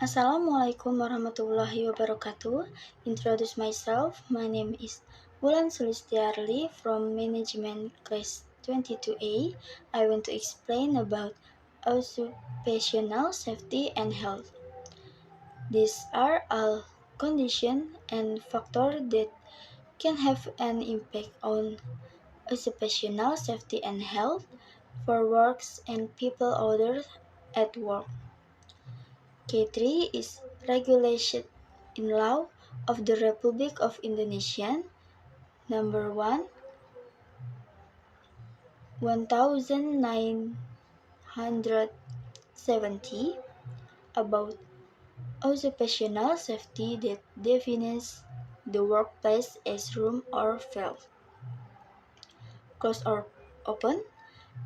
Assalamualaikum warahmatullahi wabarakatuh. Introduce myself. My name is Wulan Sulistiarli from Management Class 22A. I want to explain about occupational safety and health. These are all conditions and factors that can have an impact on occupational safety and health for workers and people others at work. K3 is regulation in law of the Republic of Indonesia number 1970 about occupational safety that defines the workplace as room or field, closed or open,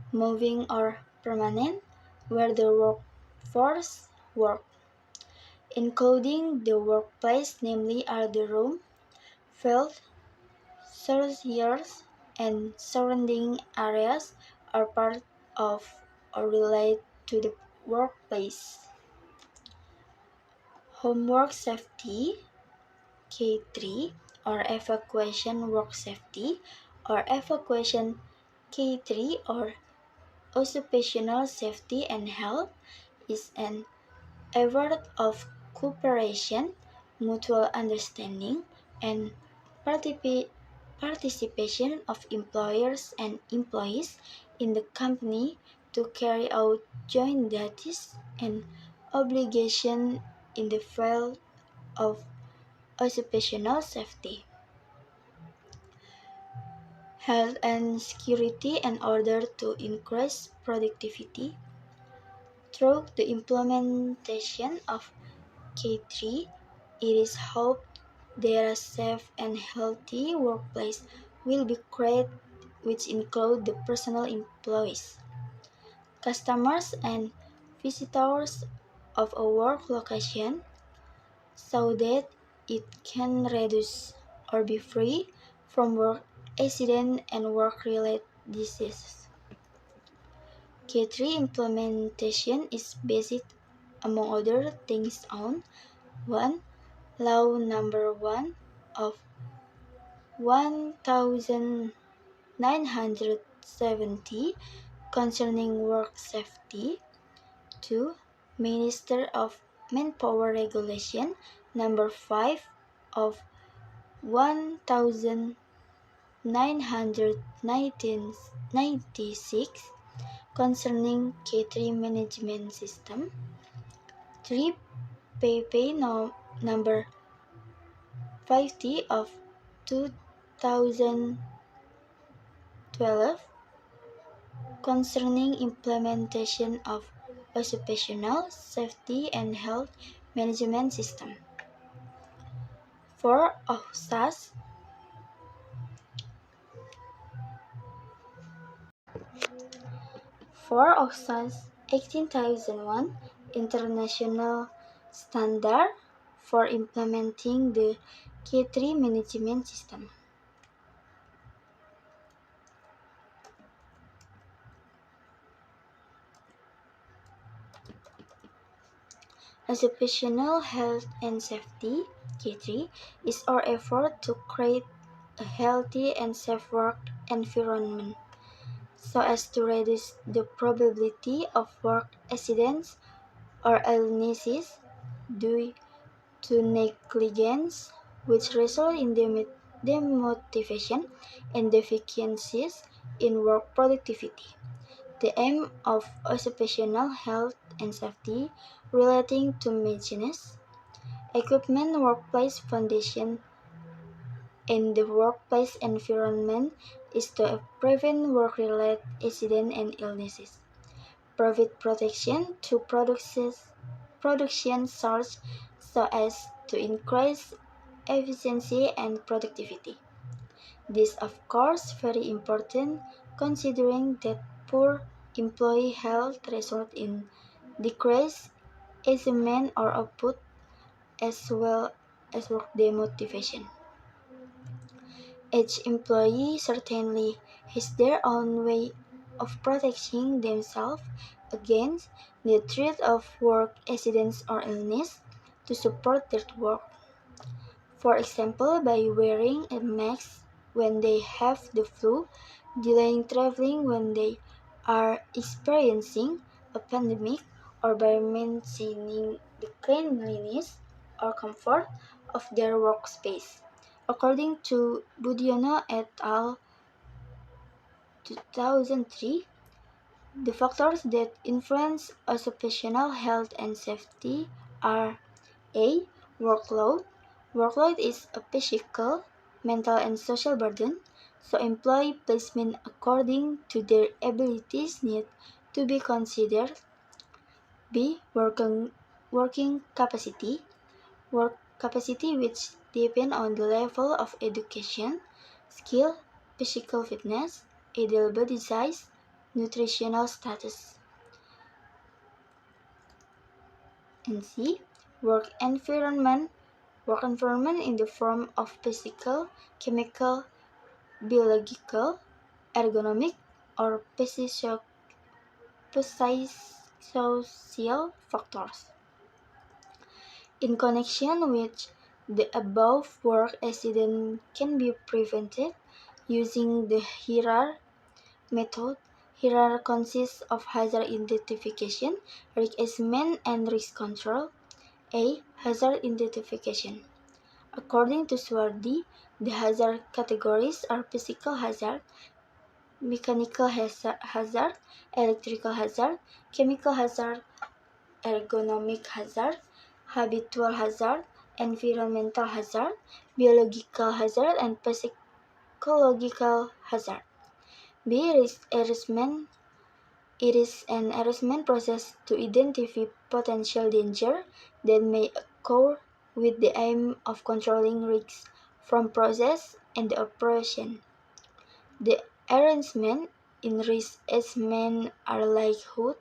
moving or permanent, where the workforce work, including the workplace, namely are the room, field, surfaces, and surrounding areas are part of or relate to the workplace. Homework safety K3 or evacuation work safety or evacuation K3 or occupational safety and health is an effort of cooperation, mutual understanding, and participation of employers and employees in the company to carry out joint duties and obligations in the field of occupational safety, health and security in order to increase productivity. Through the implementation of K3, it is hoped that a safe and healthy workplace will be created, which include the personal employees, customers, and visitors of a work location, so that it can reduce or be free from work accident and work-related diseases. K3 implementation is based, among other things, on 1. Law number 1 of 1970 concerning work safety. 2. Minister of Manpower Regulation number 5 of 1996 concerning K3 management system. 3. PP number 50 of 2012 concerning implementation of occupational safety and health management system. 4. OHSAS 18001 International Standard for implementing the K3 management system. Occupational health and safety K3 is our effort to create a healthy and safe work environment so as to reduce the probability of work accidents or illnesses due to negligence, which result in demotivation and deficiencies in work productivity. The aim of occupational health and safety relating to maintenance, equipment, workplace foundation, and the workplace environment is to prevent work-related accidents and illnesses, provide protection to production source so as to increase efficiency and productivity. This of course very important considering that poor employee health results in decreased achievement or output as well as work demotivation. Each employee certainly has their own way of protecting themselves against the threat of work accidents or illness, to support their work. For example, by wearing a mask when they have the flu, delaying traveling when they are experiencing a pandemic, or by maintaining the cleanliness or comfort of their workspace. According to Budiono et al. 2003, the factors that influence occupational health and safety are A. Workload. Workload is a physical, mental, and social burden, so employee placement according to their abilities need to be considered. B. Working capacity. Work capacity which depend on the level of education, skill, physical fitness, ideal body size, nutritional status. And C. Work environment. Work environment in the form of physical, chemical, biological, ergonomic, or psychosocial factors. In connection with the above, work accident can be prevented using the HIRAR method. HIRAR consists of hazard identification, risk assessment, and risk control. A. Hazard identification. According to Swardi, the hazard categories are physical hazard, mechanical hazard, electrical hazard, chemical hazard, ergonomic hazard, habitual hazard, environmental hazard, biological hazard, and psychological hazard. B. Risk assessment. It is an assessment process to identify potential danger that may occur with the aim of controlling risks from process and the operation. The arrangements in risk assessment are likelihood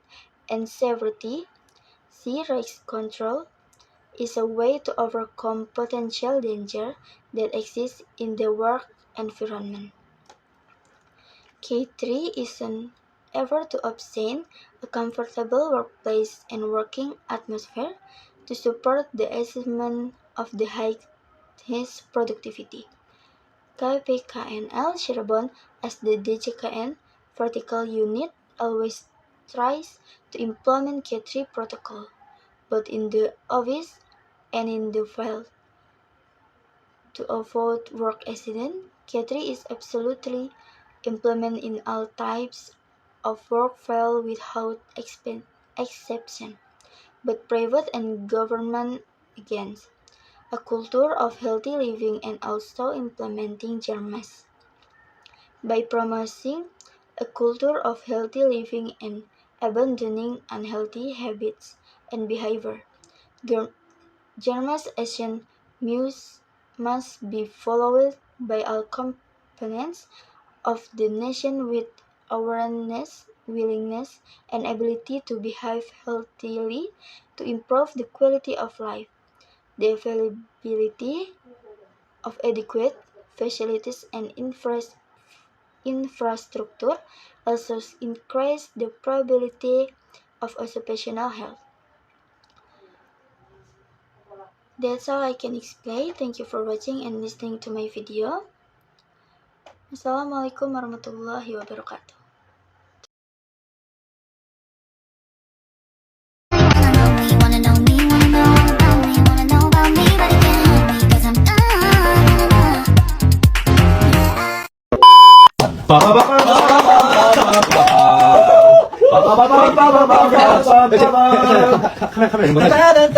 and severity. C. Risk control is a way to overcome potential danger that exists in the work environment. K3 is an effort to obtain a comfortable workplace and working atmosphere to support the achievement of the highest productivity. KPKNL Cirebon, as the DJKN vertical unit, always tries to implement K3 protocol, both in the office and in the field. To avoid work accident, K3 is absolutely implemented in all types of work field without exception, but private and government against. A culture of healthy living and also implementing GERMAS. By promoting a culture of healthy living and abandoning unhealthy habits and behavior, GERMAS action must be followed by all components of the nation with awareness, willingness, and ability to behave healthily to improve the quality of life. The availability of adequate facilities and infrastructure also increase the probability of occupational health. That's all I can explain. Thank you for watching and listening to my video. Assalamualaikum warahmatullahi wabarakatuh. 카메라